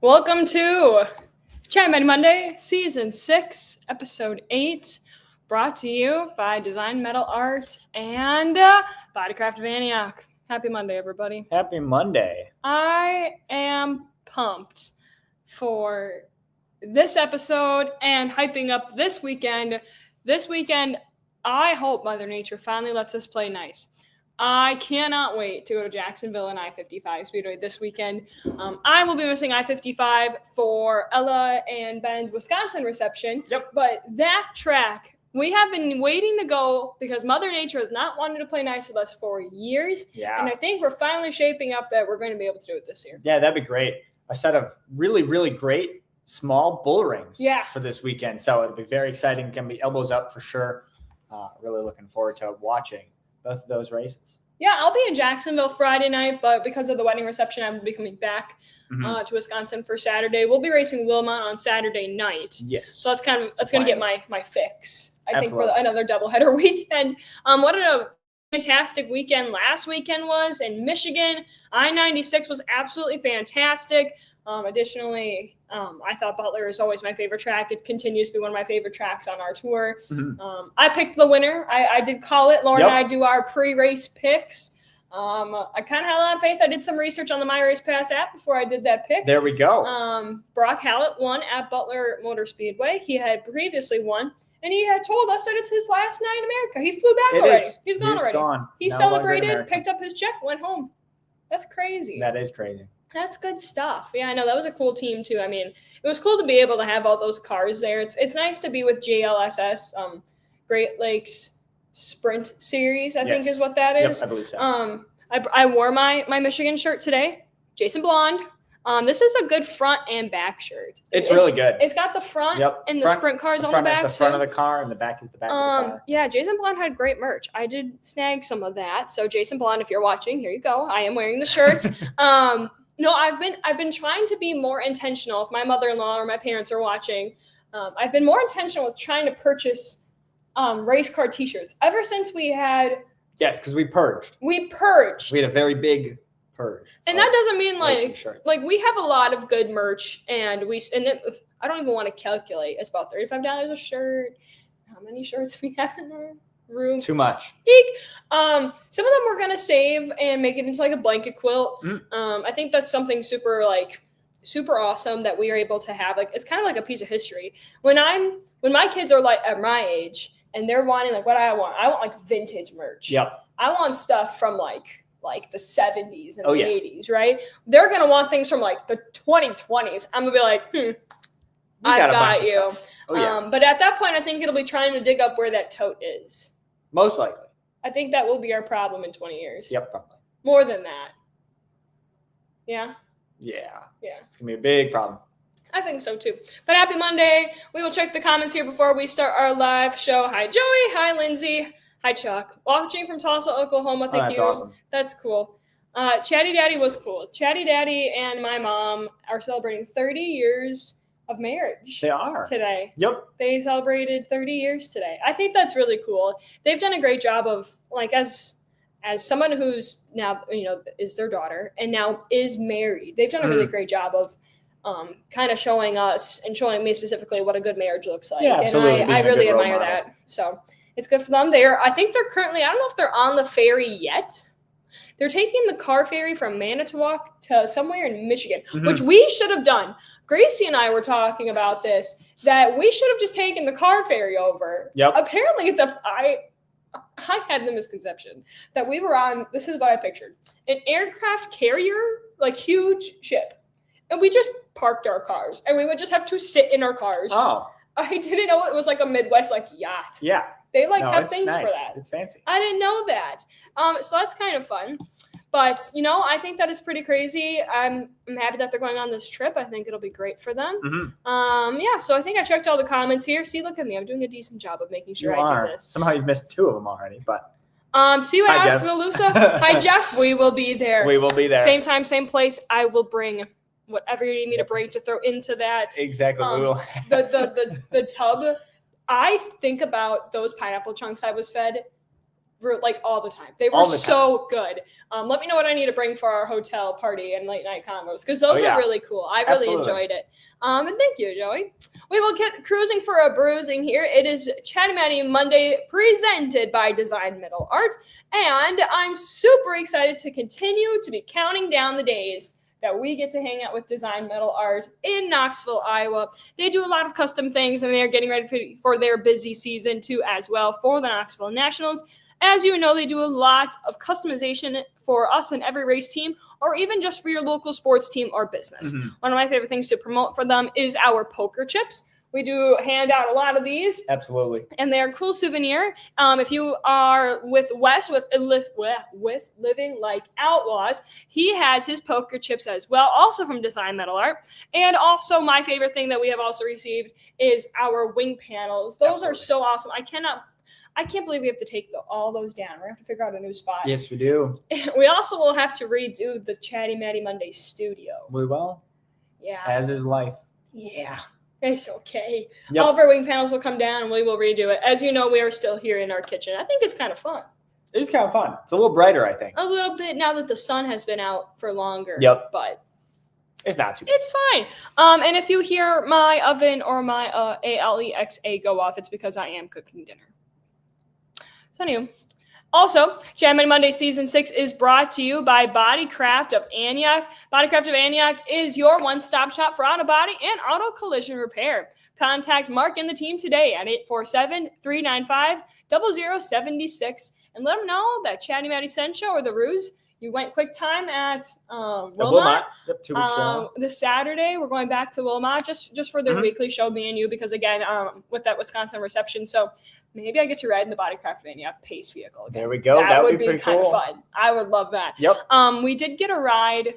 Welcome to Chat Med Monday, Season 6, Episode 8, brought to you by Design Metal Art and Bodycraft of Antioch. Happy Monday, everybody. Happy Monday. I am pumped for this episode and hyping up this weekend. This weekend, I hope Mother Nature finally lets us play nice. I cannot wait to go to Jacksonville and I-55 Speedway this weekend. I will be missing I-55 for Ella and Ben's Wisconsin reception. Yep. But that track, we have been waiting to go because Mother Nature has not wanted to play nice with us for years. Yeah. And I think we're finally shaping up that we're going to be able to do it this year. Yeah, that'd be great. A set of really, really great small bull rings for this weekend. So it'll be very exciting. Going to be elbows up for sure. Really looking forward to watching both of those races. Yeah, I'll be in Jacksonville Friday night, but because of the wedding reception, I will be coming back to Wisconsin for Saturday. We'll be racing Wilmot on Saturday night. Yes. So that's going to get my fix, I Absolutely. think, for another doubleheader weekend. What a fantastic weekend last weekend was in Michigan. I-96 was absolutely fantastic. Additionally, I thought Butler is always my favorite track. It continues to be one of my favorite tracks on our tour. I picked the winner. I did call it. Lauren and I do our pre-race picks. I kind of had a lot of faith. I did some research on the My Race Pass app before I did that pick. There we go. Brock Hallett won at Butler Motor Speedway. He had previously won, and he had told us that it's his last night in America. He flew back already. He's gone already. He celebrated, picked up his check, went home. That's crazy. That is crazy. That's good stuff. Yeah, I know. That was a cool team, too. I mean, it was cool to be able to have all those cars there. It's nice to be with JLSS, Great Lakes Sprint Series, I think is what that is. Yep, I believe so. I wore my Michigan shirt today, Jason Blonde. This is a good front and back shirt. It's really good. It's got the front and the sprint cars on the back, the front of the car, and the back is the back of the car. Yeah, Jason Blonde had great merch. I did snag some of that. So Jason Blonde, if you're watching, here you go. I am wearing the shirt. No, I've been trying to be more intentional. If my mother-in-law or my parents are watching, I've been more intentional with trying to purchase race car T-shirts ever since we had. Yes, because we purged. We purged. We had a very big purge. And that doesn't mean like we have a lot of good merch, and I don't even want to calculate. It's about $35 a shirt. How many shirts we have in our room? Too much. Eek. Some of them we're gonna save and make it into like a blanket quilt. I think that's something super awesome that we are able to have. Like, it's kind of like a piece of history. When my kids are like at my age and they're wanting like what I want like vintage merch. Yep. I want stuff from like the 70s and the 80s, right? They're gonna want things from like the 2020s. I'm gonna be like, I've got you. But at that point, I think it'll be trying to dig up where that tote is. Most likely. I think that will be our problem in 20 years. Yep, probably. More than that. Yeah? Yeah. Yeah. It's going to be a big problem. I think so, too. But happy Monday. We will check the comments here before we start our live show. Hi, Joey. Hi, Lindsay. Hi, Chuck. Watching from Tulsa, Oklahoma. Thank you. That's awesome. That's cool. Chatty Daddy was cool. Chatty Daddy and my mom are celebrating 30 years of marriage. They are. Today. Yep. They celebrated 30 years today. I think that's really cool. They've done a great job of, like, as someone who's now, is their daughter and now is married, they've done a really great job of kind of showing us and showing me specifically what a good marriage looks like. Yeah, absolutely. And I really admire that. So it's good for them. I think they're currently, I don't know if they're on the ferry yet. They're taking the car ferry from Manitowoc to somewhere in Michigan, which we should have done. Gracie and I were talking about this, that we should have just taken the car ferry over. Yep. Apparently, I had the misconception that we were on, this is what I pictured, an aircraft carrier, like huge ship. And we just parked our cars, and we would just have to sit in our cars. Oh. I didn't know it was like a Midwest, like, yacht. Yeah. They have things nice. for that. It's fancy. I didn't know that. So that's kind of fun. But, I think that it's pretty crazy. I'm happy that they're going on this trip. I think it'll be great for them. So I think I checked all the comments here. See, look at me. I'm doing a decent job of making sure I do this. Somehow you've missed 2 of them already, but. See what Oskaloosa? Hi, Jeff. We will be there. We will be there. Same time, same place. I will bring whatever you need me to bring to throw into that. Exactly. We will. the tub. I think about those pineapple chunks I was fed like all the time. They were so good. Let me know what I need to bring for our hotel party and late night combos because those are really cool. I really enjoyed it. And thank you, Joey. We will get cruising for a bruising here. It is Chatty Matty Monday presented by Design Metal Art. And I'm super excited to continue to be counting down the days that we get to hang out with Design Metal Art in Knoxville, Iowa. They do a lot of custom things, and they are getting ready for their busy season, too, as well, for the Knoxville Nationals. As you know, they do a lot of customization for us and every race team, or even just for your local sports team or business. Mm-hmm. One of my favorite things to promote for them is our poker chips. We do hand out a lot of these. Absolutely. And they're a cool souvenir. If you are with Wes with Living Like Outlaws, he has his poker chips as well, also from Design Metal Art. And also my favorite thing that we have also received is our wing panels. Those are so awesome. I can't believe we have to take all those down. We're going to have to figure out a new spot. Yes, we do. We also will have to redo the Chatty Matty Monday studio. We will. Yeah. As is life. Yeah. It's okay. Yep. All of our wing panels will come down and we will redo it. As you know, we are still here in our kitchen. I think it's kind of fun. It is kind of fun. It's a little brighter, I think. A little bit now that the sun has been out for longer. Yep. But it's not too bad. It's fine. And if you hear my oven or my Alexa go off, it's because I am cooking dinner. So anyway. Also, Chatty Matty Monday Season 6 is brought to you by Bodycraft of Antioch. Bodycraft of Antioch is your one-stop shop for auto body and auto collision repair. Contact Mark and the team today at 847-395-0076 and let them know that Chatty Matty sent you or the Ruse. You went quick time at Wilmot. Yep, 2 weeks ago. This Saturday, we're going back to Wilmot just for their weekly show, me and you, because, again, with that Wisconsin reception. So maybe I get to ride in the Bodycraft of Antioch Pace vehicle again. There we go. That would be kind of fun. I would love that. Yep. We did get a ride.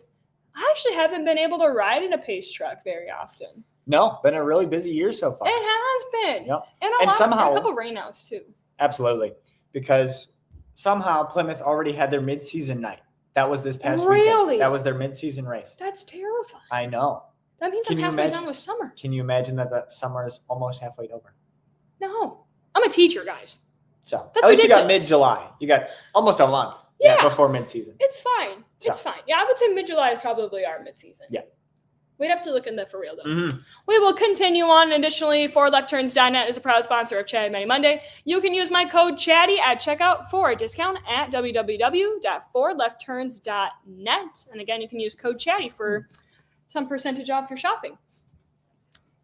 I actually haven't been able to ride in a Pace truck very often. No, been a really busy year so far. It has been. Yep. And somehow a couple rainouts, too. Absolutely. Because somehow Plymouth already had their mid-season night. That was this past weekend. That was their mid-season race. That's terrifying. I know. That means I'm halfway done with summer. Can you imagine that summer is almost halfway over? No. I'm a teacher, guys. So that's at least ridiculous. You got mid-July. You got almost a month before mid-season. It's fine. So. It's fine. Yeah, I would say mid-July is probably our mid-season. Yeah. We'd have to look into that for real, though. Mm-hmm. We will continue on. Additionally, ForwardLeftTurns.net is a proud sponsor of Chatty Matty Monday. You can use my code CHATTY at checkout for a discount at www.forwardleftturns.net. And again, you can use code CHATTY for some percentage off your shopping.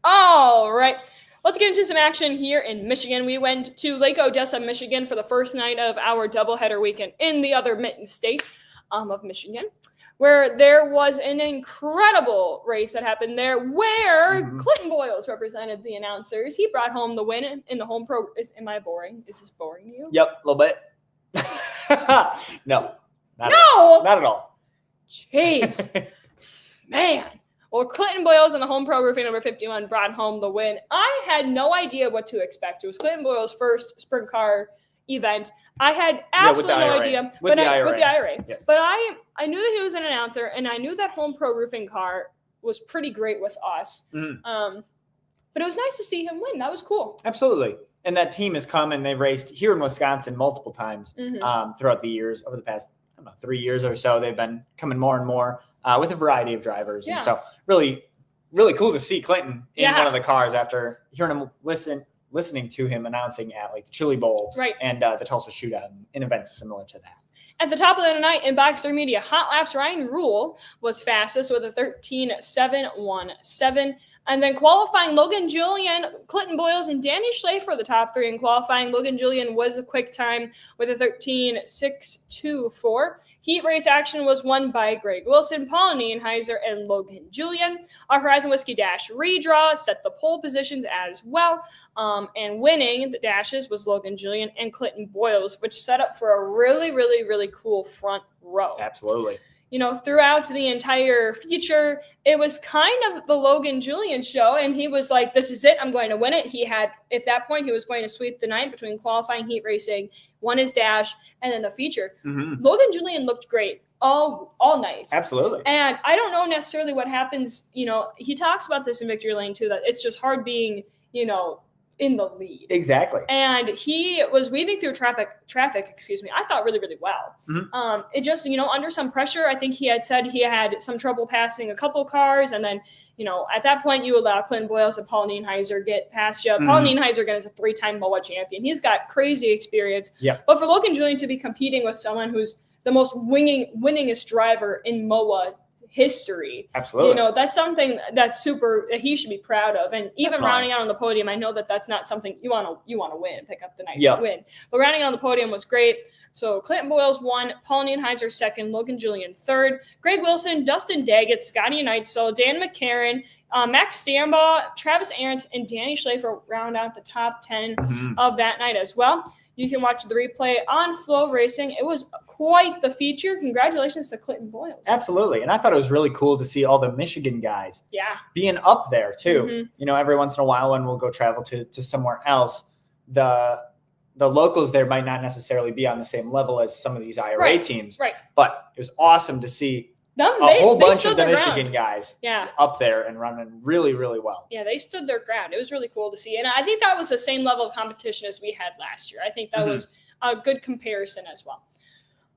All right. Let's get into some action here in Michigan. We went to Lake Odessa, Michigan for the first night of our doubleheader weekend in the other mitten state of Michigan, where there was an incredible race that happened there where Clinton Boyles represented the announcers. He brought home the win in the home pro. Am I boring? Is this boring to you? Yep, a little bit. No. Not at all. Jeez. Man. Well, Clinton Boyles in the home pro roofing number 51 brought home the win. I had no idea what to expect. It was Clinton Boyles' first sprint car event. I had absolutely no idea. With the IRA. Yes. But I knew that he was an announcer, and I knew that home pro roofing car was pretty great with us. Mm-hmm. But it was nice to see him win. That was cool. Absolutely. And that team has come and they've raced here in Wisconsin multiple times throughout the years. Over the past 3 years or so, they've been coming more and more with a variety of drivers. Yeah. And so really, really cool to see Clinton in one of the cars after hearing him listening to him announcing at like the Chili Bowl and the Tulsa Shootout in events similar to that. At the top of the night in Box 3 Media Hot Laps, Ryan Rule was fastest with a 13.717. And then qualifying, Logan Julian, Clinton Boyles, and Danny Schleifer for the top three. In qualifying, Logan Julian was a quick time with a 13.624. Heat race action was won by Greg Wilson, Paul Nienheiser, and Logan Julian. Our Horizon Whiskey Dash redraw set the pole positions as well. And winning the dashes was Logan Julian and Clinton Boyles, which set up for a really, really, really cool front row. Absolutely. You know, throughout the entire feature, it was kind of the Logan Julian show, and he was like, this is it, I'm going to win it. He had, at that point, he was going to sweep the night between qualifying, heat racing, won his dash, and then the feature. Mm-hmm. Logan Julian looked great all night. Absolutely. And I don't know necessarily what happens, you know, he talks about this in Victory Lane too, that it's just hard being, you know, in the lead. Exactly. And he was weaving through traffic, I thought really, really well. Mm-hmm. It just, under some pressure, I think he had said he had some trouble passing a couple cars. And then, at that point you allow Clinton Boyles and Paul Nienheiser get past you. Paul Nienheiser, again, is a 3-time MOA champion. He's got crazy experience. Yeah. But for Logan Julian to be competing with someone who's the most winningest driver in MOA history. Absolutely. That's something that he should be proud of. And even Definitely. rounding out on the podium, I know that that's not something you want to win, pick up the nice win. But rounding out on the podium was great. So Clinton Boyles won, Paul Nienheiser second, Logan Julian third, Greg Wilson, Dustin Daggett, Scotty Neitzel, Dan McCarron, Max Stambaugh, Travis Arentz, and Danny Schlafer round out the top 10 of that night as well. You can watch the replay on Flow Racing. It was quite the feature. Congratulations to Clinton Boyles. Absolutely. And I thought it was really cool to see all the Michigan guys being up there too. Every once in a while when we'll go travel to somewhere else, the locals there might not necessarily be on the same level as some of these IRA teams. Right. But it was awesome to see a whole bunch of the Michigan guys up there and running really, really well. Yeah, they stood their ground. It was really cool to see. And I think that was the same level of competition as we had last year. I think that was a good comparison as well.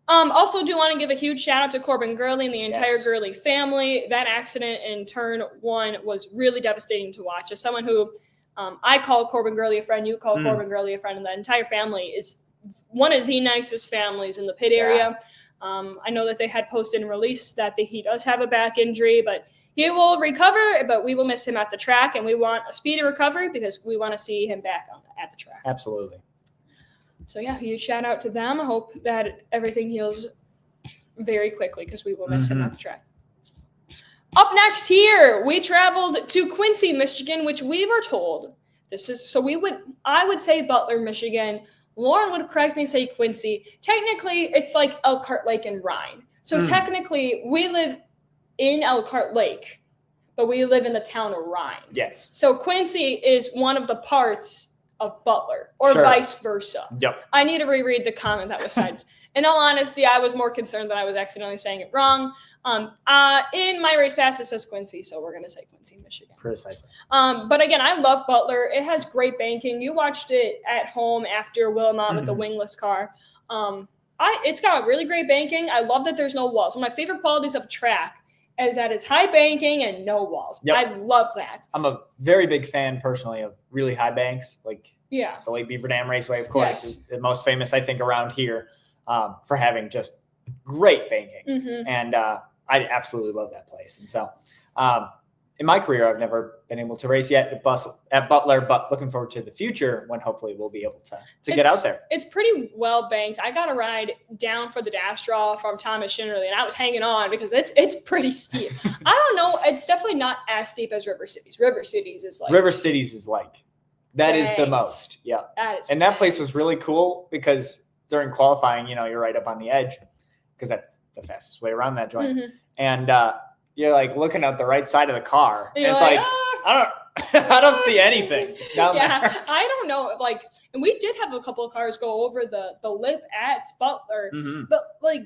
Also do want to give a huge shout out to Corbin Gurley and the entire Gurley family. That accident in turn 1 was really devastating to watch. As someone who I call Corbin Gurley a friend, you call Corbin Gurley a friend, and the entire family is one of the nicest families in the pit area. I know that they had posted and released that he does have a back injury, but he will recover, but we will miss him at the track, and we want a speedy recovery because we want to see him back at the track. Absolutely. So, huge shout out to them. I hope that everything heals very quickly because we will miss him at the track. Up next here, we traveled to Quincy, Michigan, which we were told I would say Butler, Michigan. Lauren would correct me and say Quincy. Technically, it's like Elkhart Lake and Rhine. So technically, we live in Elkhart Lake, but we live in the town of Rhine. Yes. So Quincy is one of the parts of Butler, or vice versa. Yep. I need to reread the comment that was sent. In all honesty, I was more concerned that I was accidentally saying it wrong. In my race pass, it says Quincy, so we're going to say Quincy, Michigan. Precisely. But again, I love Butler. It has great banking. You watched it at home after Wilmot with the wingless car. It's got really great banking. I love that there's no walls. One of my favorite qualities of a track is that it's high banking and no walls. Yep. I love that. I'm a very big fan personally of really high banks, like the Lake Beaver Dam Raceway, of course, is the most famous, I think, around here for having just great banking. And I absolutely love that place. And so in my career, I've never been able to race yet at Butler, but looking forward to the future when hopefully we'll be able to get out there. It's pretty well banked. I got a ride down for the dash draw from Thomas Schinderly, and I was hanging on because it's pretty steep. I don't know. It's definitely not as steep as River Cities. River Cities is like that is the most. Yeah. And that place was really cool because during qualifying, you're right up on the edge because that's the fastest way around that joint. And you're like looking at the right side of the car. And it's like, I don't see anything down there. I don't know. And we did have a couple of cars go over the lip at Butler, but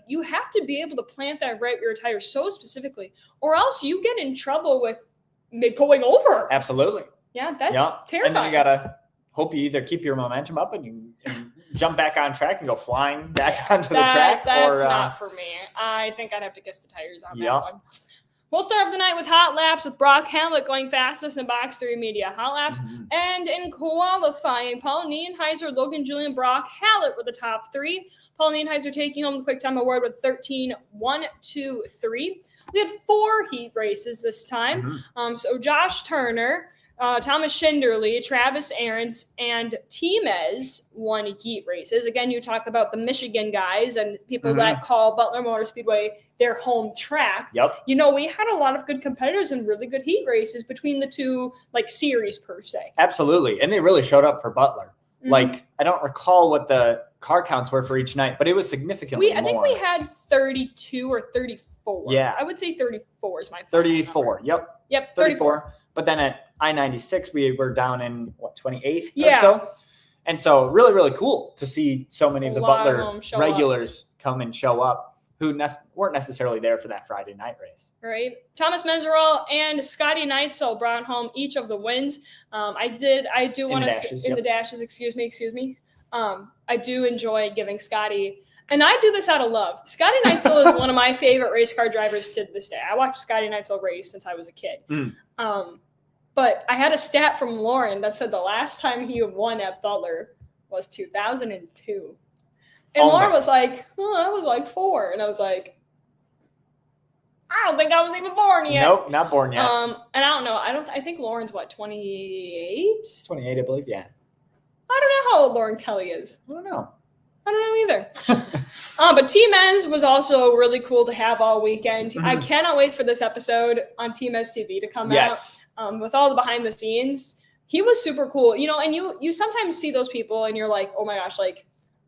you have to be able to plant that right rear tire so specifically, or else you get in trouble with going over. Absolutely. Yeah, that's terrifying. And then you gotta hope you either keep your momentum up and you jump back on track and go flying back onto the track. That's not for me. I think I'd have to kiss the tires on that one. We'll start off the night with hot laps with Brock Hallett going fastest in Box 3 Media hot laps. And in qualifying, Paul Nienheiser, Logan Julian, Brock Hallett were the top 3. Paul Nienheiser taking home the Quick Time Award with 13.123. We had 4 heat races this time. So Josh Turner, Thomas Schinderly, Travis Arentz, and Timez won heat races. Again, you talk about the Michigan guys and people that call Butler Motor Speedway their home track. Yep. We had a lot of good competitors and really good heat races between the two series per se. Absolutely. And they really showed up for Butler. I don't recall what the car counts were for each night, but it was significantly more. I think we had 32 or 34. Yeah. I would say 34 is my 34. Yep. 34. But then at I-96, we were down in 28 or so. And so really, really cool to see so many of the Butler regulars come and show up. who weren't necessarily there for that Friday night race. Right. Thomas Meseraull and Scotty Neitzel brought home each of the wins. I do want to in the dashes. Excuse me. I do enjoy giving Scotty, and I do this out of love. Scotty Neitzel is one of my favorite race car drivers to this day. I watched Scotty Neitzel race since I was a kid. But I had a stat from Lauren that said the last time he won at Butler was 2002. And Lauren was like, I was like 4. And I was like, I don't think I was even born yet. Nope, not born yet. And I don't know. I think Lauren's 28? 28, I believe, yeah. I don't know how old Lauren Kelly is. I don't know either. But Team Ez was also really cool to have all weekend. I cannot wait for this episode on Team Ez TV to come out. With all the behind the scenes. He was super cool. You know, and you sometimes see those people and you're like, oh my gosh, like,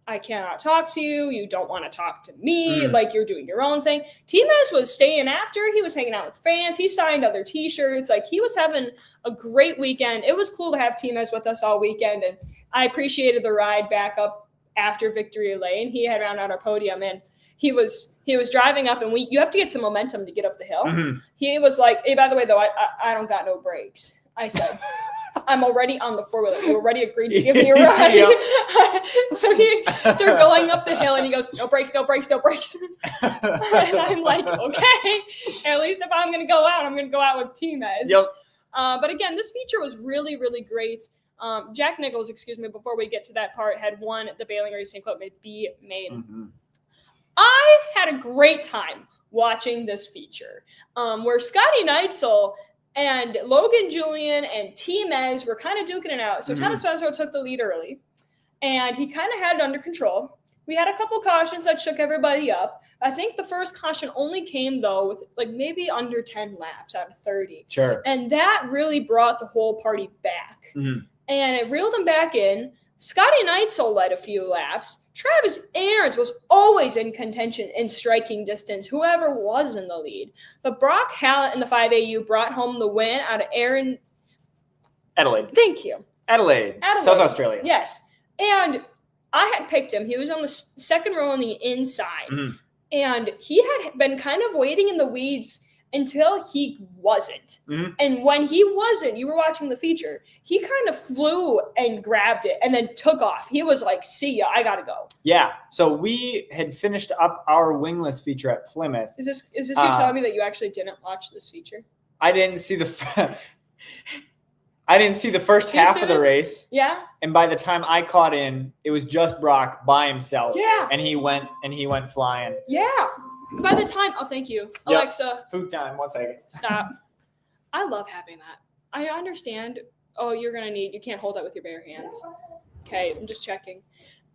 I cannot talk to you. You don't want to talk to me. Like, you're doing your own thing. Team Ez was staying after. He was hanging out with fans. He signed other T-shirts. Like, he was having a great weekend. It was cool to have Team Ez with us all weekend. And I appreciated the ride back up after Victory Lane. He had round out our podium, and he was driving up, and you have to get some momentum to get up the hill. He was like, hey, by the way, though, I don't got no brakes. I said, I'm already on the 4-wheeler. You already agreed to give me a ride. So they're going up the hill, and he goes, no brakes, no brakes, no brakes. And I'm like, okay. At least if I'm going to go out, I'm going to go out with Team Ez. Yep. But again, this feature was really, really great. Jack Nichols, before we get to that part, had won the Baling Racing Equipment B main. I had a great time watching this feature where Scotty Neitzel and Logan Julian and Team Ez were kind of duking it out. So Thomas Meseraull took the lead early, and he kind of had it under control. We had a couple cautions that shook everybody up. I think the first caution only came, though, with like maybe under 10 laps out of 30. Sure. And that really brought the whole party back. And it reeled him back in. Scotty Neitzel led a few laps. Travis Aarons was always in contention in striking distance, whoever was in the lead. But Brock Hallett in the 5AU brought home the win out of Adelaide. Thank you. Adelaide. South Australia. Yes. And I had picked him. He was on the second row on the inside. And he had been kind of waiting in the weeds until he wasn't. And when he wasn't, you were watching the feature, he kind of flew and grabbed it and then took off. He was like, see ya, I gotta go. Yeah. So we had finished up our wingless feature at Plymouth. Is this you telling me that you actually didn't watch this feature? I didn't see the first half of the race. Yeah. And by the time I caught in, it was just Brock by himself. Yeah. And he went flying. Yeah. By the time, thank you, yep. Alexa. Food time. 1 second. Stop. I love having that. I understand. Oh, you can't hold that with your bare hands. Okay, I'm just checking.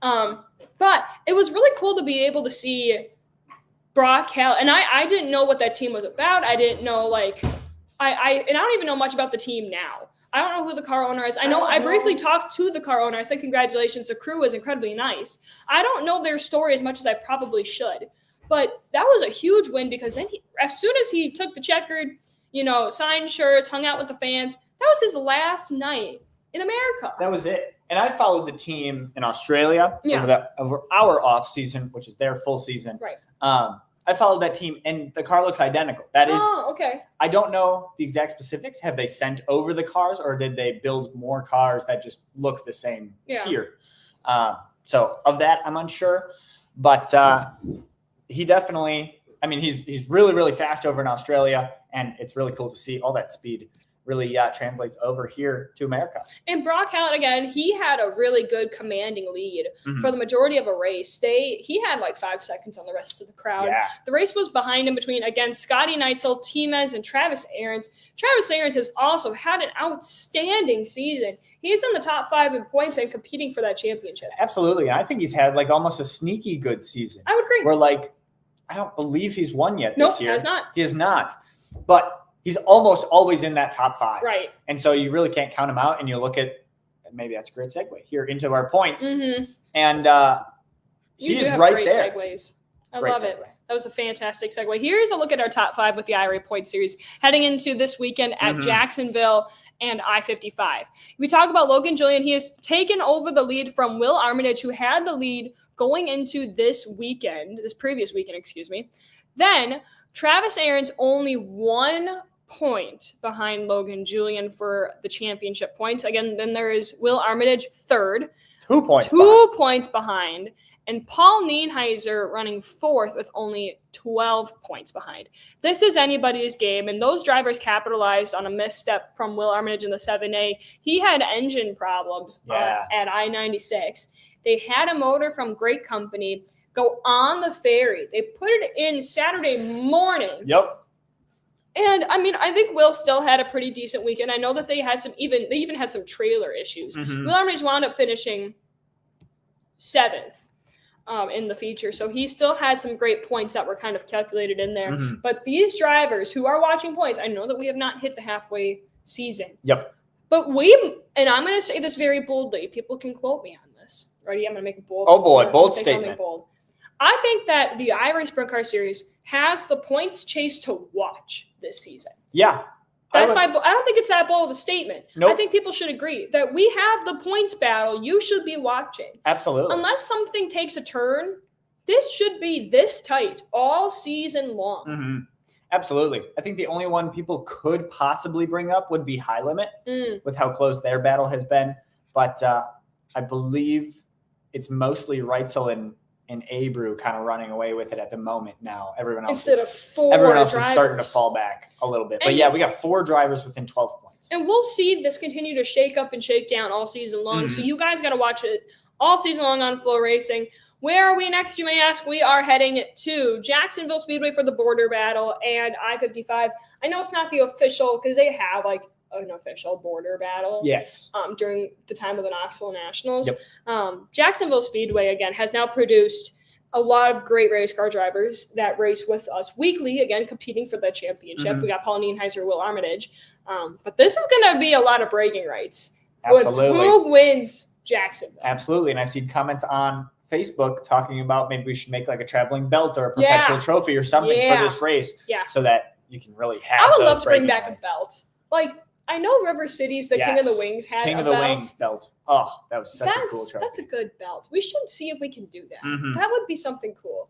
But it was really cool to be able to see Brock Hallett, and I didn't know what that team was about. I didn't know and I don't even know much about the team now. I don't know who the car owner is. I briefly talked to the car owner. I said, congratulations. The crew was incredibly nice. I don't know their story as much as I probably should. But that was a huge win because then as soon as he took the checkered, signed shirts, hung out with the fans, that was his last night in America. That was it. And I followed the team in Australia over our off season, which is their full season. Right. I followed that team, and the car looks identical. That is. Oh, okay. I don't know the exact specifics. Have they sent over the cars, or did they build more cars that just look the same here? So of that, I'm unsure. But he definitely. I mean, he's really, really fast over in Australia, and it's really cool to see all that speed really translates over here to America. And Brock Hallett, again, he had a really good commanding lead for the majority of a race. He had like 5 seconds on the rest of the crowd. Yeah. The race was behind him between, again, Scotty Neitzel, Team Ez, and Travis Aarons. Travis Aarons has also had an outstanding season. He's in the top 5 in points and competing for that championship. Absolutely. I think he's had like almost a sneaky good season. I would agree. Where I don't believe he's won yet this year. No, he has not. He has not. But he's almost always in that top 5. Right. And so you really can't count him out. And you look at, maybe that's a great segue here into our points. Mm-hmm. And he's right great there. Segues. I love it. That was a fantastic segue. Here's a look at our top 5 with the IRA Point Series heading into this weekend at Jacksonville and I-55. We talk about Logan Julian. He has taken over the lead from Will Armitage, who had the lead going into this previous weekend, then Travis Aaron's only 1 point behind Logan Julian for the championship points. Again, then there is Will Armitage third. 2 points. 2 points behind. And Paul Nienheiser running fourth with only 12 points behind. This is anybody's game, and those drivers capitalized on a misstep from Will Armitage in the 7A. He had engine problems at I-96. They had a motor from Great Company go on the ferry. They put it in Saturday morning. Yep. And I mean, I think Will still had a pretty decent weekend. I know that they even had some trailer issues. Mm-hmm. Will Armitage wound up finishing 7th in the feature. So he still had some great points that were kind of calculated in there. Mm-hmm. But these drivers who are watching points, I know that we have not hit the halfway season. Yep. But and I'm going to say this very boldly. People can quote me on this. Ready? I'm going to make a bold. Oh boy, bold statement. Bold. I think that the iRacing Sprint Car Series has the points chase to watch this season. Yeah. I don't think it's that bold of a statement. Nope. I think people should agree that we have the points battle you should be watching. Absolutely. Unless something takes a turn, this should be this tight all season long. Mm-hmm. Absolutely. I think the only one people could possibly bring up would be High Limit with how close their battle has been. But I believe it's mostly Reitzel and Abreu kind of running away with it at the moment now. Everyone else is starting to fall back a little bit. But we got 4 drivers within 12 points. And we'll see this continue to shake up and shake down all season long. So you guys got to watch it all season long on Flow Racing. Where are we next, you may ask? We are heading to Jacksonville Speedway for the border battle and I-55. I know it's not the official because they have an official border battle. Yes. During the time of the Knoxville Nationals. Yep. Jacksonville Speedway, again, has now produced a lot of great race car drivers that race with us weekly, again, competing for the championship. We got Paul Nienheiser, Will Armitage. But this is going to be a lot of bragging rights. Absolutely. Who wins Jacksonville? Absolutely. And I've seen comments on Facebook talking about maybe we should make like a traveling belt or a perpetual trophy or something for this race so that you can really have I would love to bring back a belt. I know River City's King of the Wings had King a of the belt. Wings belt. Oh, that was such a cool trophy. That's a good belt. We should see if we can do that. That would be something cool.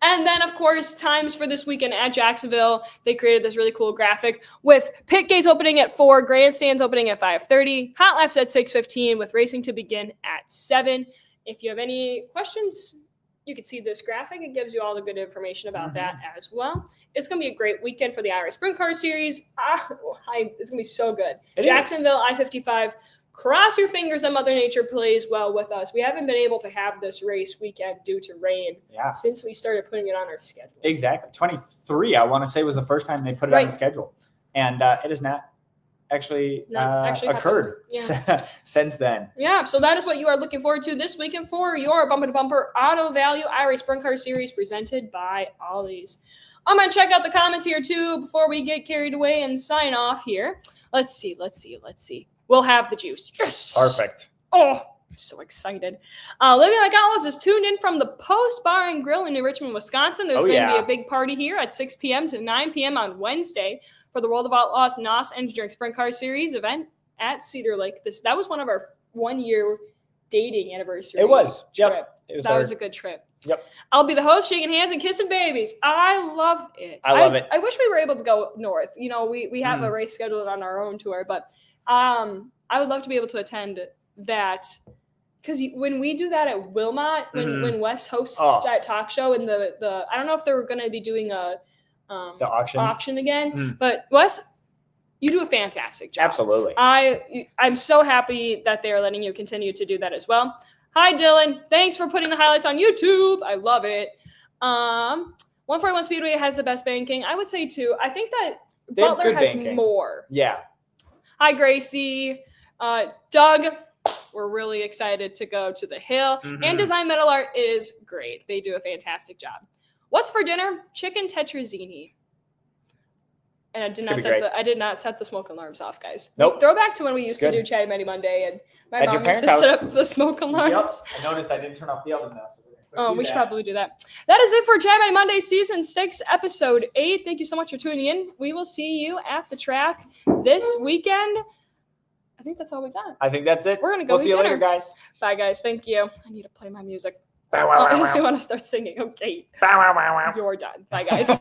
And then, of course, times for this weekend at Jacksonville. They created this really cool graphic with pit gates opening at 4, grandstands opening at 5:30, hot laps at 6:15, with racing to begin at 7. If you have any questions, you can see this graphic. It gives you all the good information about that as well. It's going to be a great weekend for the iRacing Sprint Car Series. It's going to be so good. Jacksonville, I-55. Cross your fingers that Mother Nature plays well with us. We haven't been able to have this race weekend due to rain since we started putting it on our schedule. Exactly. 23, I want to say, was the first time they put it on the schedule. And it has not actually occurred since then. Yeah, so that is what you are looking forward to this weekend for your Bumper to Bumper Auto Value iRacing Sprint Car Series presented by Ollie's. I'm going to check out the comments here too before we get carried away and sign off here. Let's see. We'll have the juice. Yes! Perfect. Oh, I'm so excited. Living Like Outlaws is tuned in from the Post Bar and Grill in New Richmond, Wisconsin. There's going to be a big party here at 6 p.m. to 9 p.m. on Wednesday for the World of Outlaws NOS Engine Drink Sprint Car Series event at Cedar Lake. That was one of our 1-year dating anniversary. It was. Trip. Yep. That was a good trip. Yep. I'll be the host, shaking hands and kissing babies. I love it. I love it. I wish we were able to go north. You know, we have a race scheduled on our own tour, but I would love to be able to attend that because when we do that at Wilmot, when Wes hosts that talk show, and the I don't know if they're going to be doing the auction again, but Wes, you do a fantastic job. Absolutely. I'm so happy that they're letting you continue to do that as well. Hi, Dylan. Thanks for putting the highlights on YouTube. I love it. 141 Speedway has the best banking. I would say too. I think that Butler has more. Yeah. Hi, Gracie. Doug, we're really excited to go to the Hill. And Design Metal Art is great. They do a fantastic job. What's for dinner? Chicken tetrazzini. And I did not set the smoke alarms off, guys. Nope. Throwback to when we used to do Chatty Matty Monday, and my mom used to set up the smoke alarms. Yep. I noticed I didn't turn off the oven though. So we should probably do that. That is it for Chatty Matty Monday Season 6, Episode 8. Thank you so much for tuning in. We will see you at the track this weekend. I think that's all we got. I think that's it. We're going to go We'll see you later, guys. Bye, guys. Thank you. I need to play my music. Unless you want to start singing. Okay. You're done. Bye, guys.